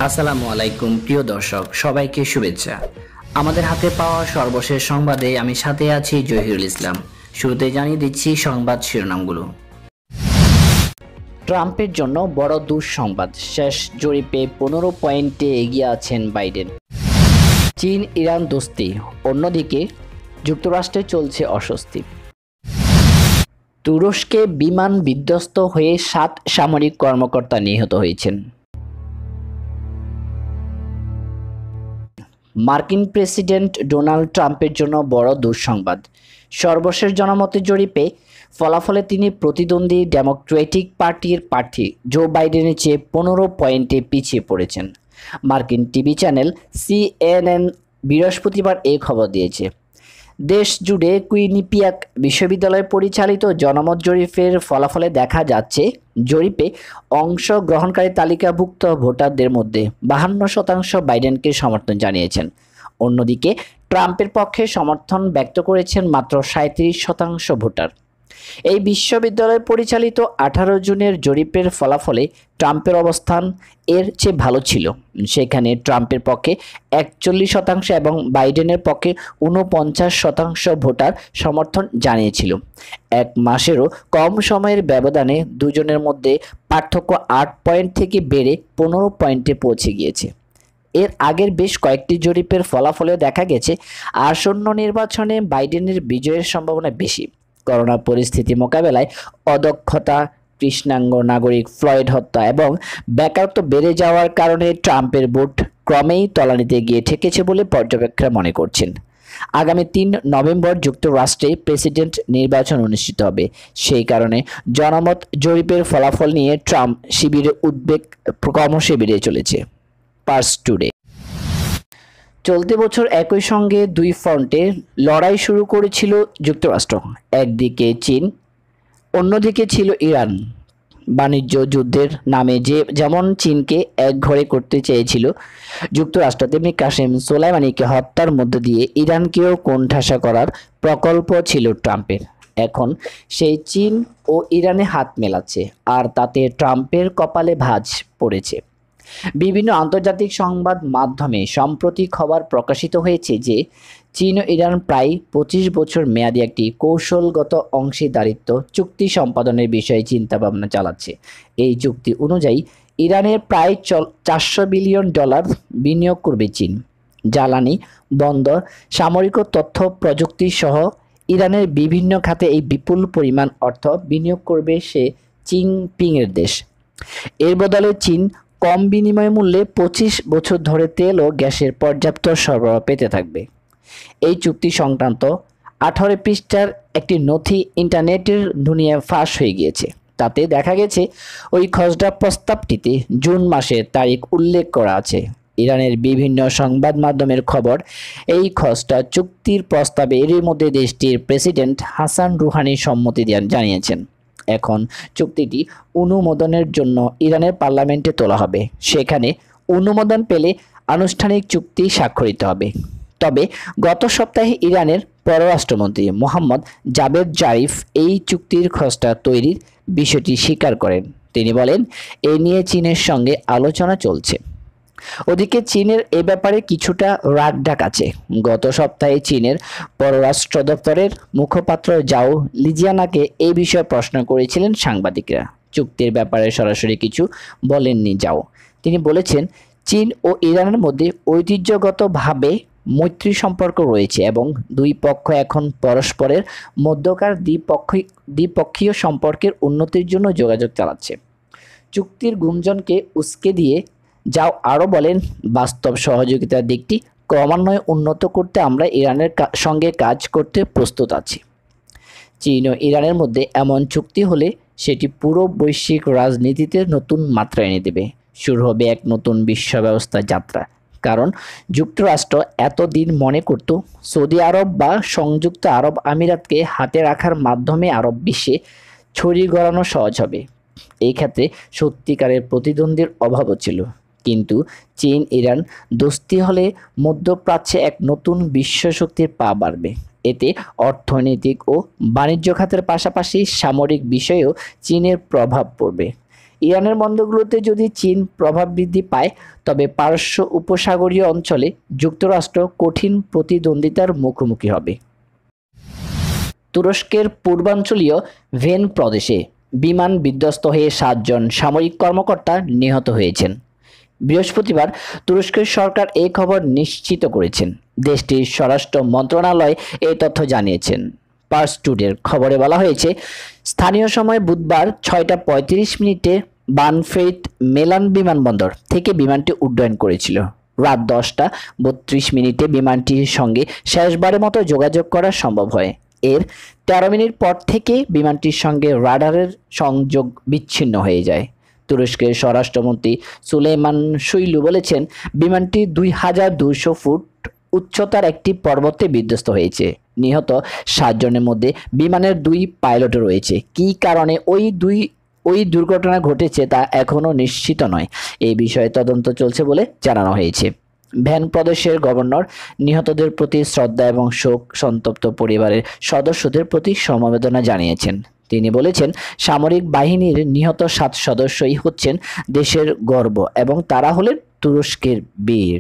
আসসালামু আলাইকুম প্রিয় দর্শক, সবাইকে শুভেচ্ছা। আমাদের হাতে পাওয়া সর্বশেষ সংবাদে আমি সাথে আছি জহিরুল ইসলাম। শুরুতে জানিয়ে দিচ্ছি সংবাদ শিরোনামগুলো। ট্রাম্পের জন্য বড় দুঃসংবাদ, শেষ জরিপে 15 পয়েন্টে এগিয়ে আছেন বাইডেন। চীন ইরান দোস্তি, অন্যদিকে যুক্তরাষ্ট্রে চলছে অস্বস্তি। তুরস্কে বিমান বিধ্বস্ত হয়ে 7 সামরিক কর্মকর্তা নিহত হয়েছেন। মার্কিন প্রেসিডেন্ট ডোনাল্ড ট্রাম্পের জন্য বড় দুঃসংবাদ। সর্বশেষ জনমতের জরিপে ফলাফলে তিনি প্রতিদ্বন্দ্বী ডেমোক্রেটিক পার্টির প্রার্থী জো বাইডেনের চেয়ে 15 পয়েন্টে পিছিয়ে পড়েছেন। মার্কিন টিভি চ্যানেল CNN বৃহস্পতিবার এই খবর দিয়েছে। দেশ জুড়ে কুইনিপিয়াক বিশ্ববিদ্যালয় পরিচালিত জনমত জরিপের ফলাফলে দেখা যাচ্ছে, জরিপে অংশগ্রহণকারী তালিকাভুক্ত ভোটারদের মধ্যে 52% বাইডেনকে সমর্থন জানিয়েছেন। অন্যদিকে ট্রাম্পের পক্ষে সমর্থন ব্যক্ত করেছেন মাত্র 37% ভোটার। এই বিশ্ববিদ্যালয় পরিচালিত 18 জুনের জরিপের ফলাফলে ট্রাম্পের অবস্থান এর চেয়ে ভালো ছিল। সেখানে ট্রাম্পের পক্ষে 41% এবং বাইডেনের পক্ষে 49% ভোটার সমর্থন জানিয়েছিল। এক মাসেরও কম সময়ের ব্যবধানে দুজনের মধ্যে পার্থক্য 8 পয়েন্ট থেকে বেড়ে 15 পয়েন্টে পৌঁছে গিয়েছে। এর আগের বেশ কয়েকটি জরিপের ফলাফলেও দেখা গেছে আসন্ন নির্বাচনে বাইডেনের বিজয়ের সম্ভাবনা বেশি। করোনা পরিস্থিতি মোকাবেলায় অদক্ষতা, কৃষ্ণাঙ্গ নাগরিক ফ্লয়েড হত্যা এবং বেকারত্ব বেড়ে যাওয়ার কারণে ট্রাম্পের ভোট ক্রমেই তলানিতে গিয়ে ঠেকেছে বলে পর্যবেক্ষকরা মনে করছেন। আগামী 3 নভেম্বর যুক্তরাষ্ট্রে প্রেসিডেন্ট নির্বাচন অনুষ্ঠিত হবে। সেই কারণে জনমত জরিপের ফলাফল নিয়ে ট্রাম্প শিবিরের উদ্বেগ ক্রমশ বেড়ে চলেছে। Pars Today. চলতি বছর একই সঙ্গে দুই ফ্রন্টে লড়াই শুরু করেছিল যুক্তরাষ্ট্র। একদিকে চীন, অন্যদিকে ছিল ইরান। বাণিজ্য যুদ্ধের নামে যেমন চীনকে একঘরে করতে চেয়েছিল যুক্তরাষ্ট্র, তেমনি কাসেম সোলাইমানিকে হত্যার মধ্য দিয়ে ইরানকেও কোণঠাসা করার প্রকল্প ছিল ট্রাম্পের। এখন সেই চীন ও ইরানে হাত মেলাচ্ছে, আর তাতে ট্রাম্পের কপালে ভাঁজ পড়েছে। বিভিন্ন আন্তর্জাতিক সংবাদ মাধ্যমে সম্প্রতি খবর প্রকাশিত হয়েছে যে চীন ও ইরান প্রায় 25 বছর মেয়াদী একটি কৌশলগত অংশীদারিত্ব চুক্তি সম্পাদনের বিষয়ে চিন্তাভাবনা চালাচ্ছে। এই চুক্তি অনুযায়ী ইরানের প্রায় $400 বিলিয়ন বিনিয়োগ করবে চীন। জ্বালানি, বন্দর, সামরিক ও তথ্য প্রযুক্তি সহ ইরানের বিভিন্ন খাতে এই বিপুল পরিমাণ অর্থ বিনিয়োগ করবে সে জিনপিংয়ের দেশ। এর বদলে চীন কম বিনিময় মূল্যে 25 বছর ধরে তেল ও গ্যাসের পর্যাপ্ত সরবরাহ পেতে থাকবে। এই চুক্তি সংক্রান্ত 18 পৃষ্ঠার একটি নথি ইন্টারনেটের দুনিয়ায় ফাঁস হয়ে গিয়েছে। তাতে দেখা গেছে ওই খসড়া প্রস্তাবটিতে জুন মাসের তারিখ উল্লেখ করা আছে। ইরানের বিভিন্ন সংবাদ মাধ্যমের খবর, এই খসড়া চুক্তির প্রস্তাবে এরই মধ্যে দেশটির প্রেসিডেন্ট হাসান রুহানি সম্মতি জানিয়েছেন। এখন চুক্তিটি অনুমোদনের জন্য ইরানের পার্লামেন্টে তোলা হবে। সেখানে অনুমোদন পেলে আনুষ্ঠানিক চুক্তি স্বাক্ষরিত হবে। তবে গত সপ্তাহে ইরানের পররাষ্ট্রমন্ত্রী মোহাম্মদ জাভেদ জারিফ এই চুক্তির খসড়া তৈরির বিষয়টি স্বীকার করেন। তিনি বলেন, এ নিয়ে চীনের সঙ্গে আলোচনা চলছে। ওদিকে চীনের এ ব্যাপারে কিছুটা রাগঢাক আছে। গত সপ্তাহে চীনের পররাষ্ট্র দপ্তরের মুখপাত্র জাও লিজিয়ানাকে এই বিষয়ে প্রশ্ন করেছিলেন সাংবাদিকরা। চুক্তির ব্যাপারে সরাসরি কিছু বলেননি জাও। তিনি বলেছেন, চীন ও ইরানের মধ্যে ঐতিহ্যগতভাবে মৈত্রী সম্পর্ক রয়েছে এবং দুই পক্ষ এখন পরস্পরের মধ্যকার দ্বিপক্ষীয় সম্পর্কের উন্নতির জন্য যোগাযোগ চালাচ্ছে। চুক্তির গুঞ্জনকে উস্কে দিয়ে যাও আরও বলেন, বাস্তব সহযোগিতার দিকটি ক্রমান্বয়ে উন্নত করতে আমরা ইরানের সঙ্গে কাজ করতে প্রস্তুত আছি। চীন ও ইরানের মধ্যে এমন চুক্তি হলে সেটি পুরো বৈশ্বিক রাজনীতিতে নতুন মাত্রা এনে দেবে। শুরু হবে এক নতুন বিশ্ব ব্যবস্থা যাত্রা। কারণ যুক্তরাষ্ট্র এতদিন মনে করত সৌদি আরব বা সংযুক্ত আরব আমিরাতকে হাতে রাখার মাধ্যমে আরব বিশ্বে ছড়িয়ে গড়ানো সহজ হবে। এই ক্ষেত্রে সত্যিকারের প্রতিদ্বন্দ্বীর অভাবও ছিল। কিন্তু চীন ইরান দোস্তি হলে মধ্যপ্রাচ্যে এক নতুন বিশ্ব শক্তির পা বাড়বে। এতে অর্থনৈতিক ও বাণিজ্য খাতের পাশাপাশি সামরিক বিষয়েও চীনের প্রভাব পড়বে। ইরানের বন্দরগুলোতে যদি চীন প্রভাব বৃদ্ধি পায় তবে পারস্য উপসাগরীয় অঞ্চলে যুক্তরাষ্ট্র কঠিন প্রতিদ্বন্দ্বিতার মুখোমুখি হবে। তুরস্কের পূর্বাঞ্চলীয় ভেন প্রদেশে বিমান বিধ্বস্ত হয়ে 7 জন সামরিক কর্মকর্তা নিহত হয়েছেন। বৃহস্পতিবার তুরস্কের সরকার এই খবর নিশ্চিত করেছেন। দেশটির স্বরাষ্ট্র মন্ত্রণালয় এই তথ্য জানিয়েছেন। পার্স টুডের খবরে বলা হয়েছে, স্থানীয় সময় বুধবার 6টা 35 মিনিটে বানফেইট মেলান বিমানবন্দর থেকে বিমানটি উড্ডয়ন করেছিল। রাত 10টা 32 মিনিটে বিমানটির সঙ্গে শেষবারের মতো যোগাযোগ করা সম্ভব হয়। এর 13 মিনিট পর থেকে বিমানটির সঙ্গে রাডারের সংযোগ বিচ্ছিন্ন হয়ে যায়। তুরস্কের স্বরাষ্ট্রমন্ত্রী সুলেইমান সুইলু বলেছেন, বিমানটি 2200 ফুট উচ্চতার একটি পর্বতে বিধ্বস্ত হয়েছে। নিহত 7 জনের মধ্যে বিমানের 2 পাইলটও রয়েছে। কী কারণে ওই দুর্ঘটনা ঘটেছে তা এখনও নিশ্চিত নয়। এই বিষয়ে তদন্ত চলছে বলে জানানো হয়েছে। ভ্যান প্রদেশের গভর্নর নিহতদের প্রতি শ্রদ্ধা এবং শোক সন্তপ্ত পরিবারের সদস্যদের প্রতি সমবেদনা জানিয়েছেন। তিনি বলেছেন, সামরিক বাহিনীর নিহত 7 সদস্যই হচ্ছেন দেশের গর্ব এবং তারা হলেন তুরস্কের বীর।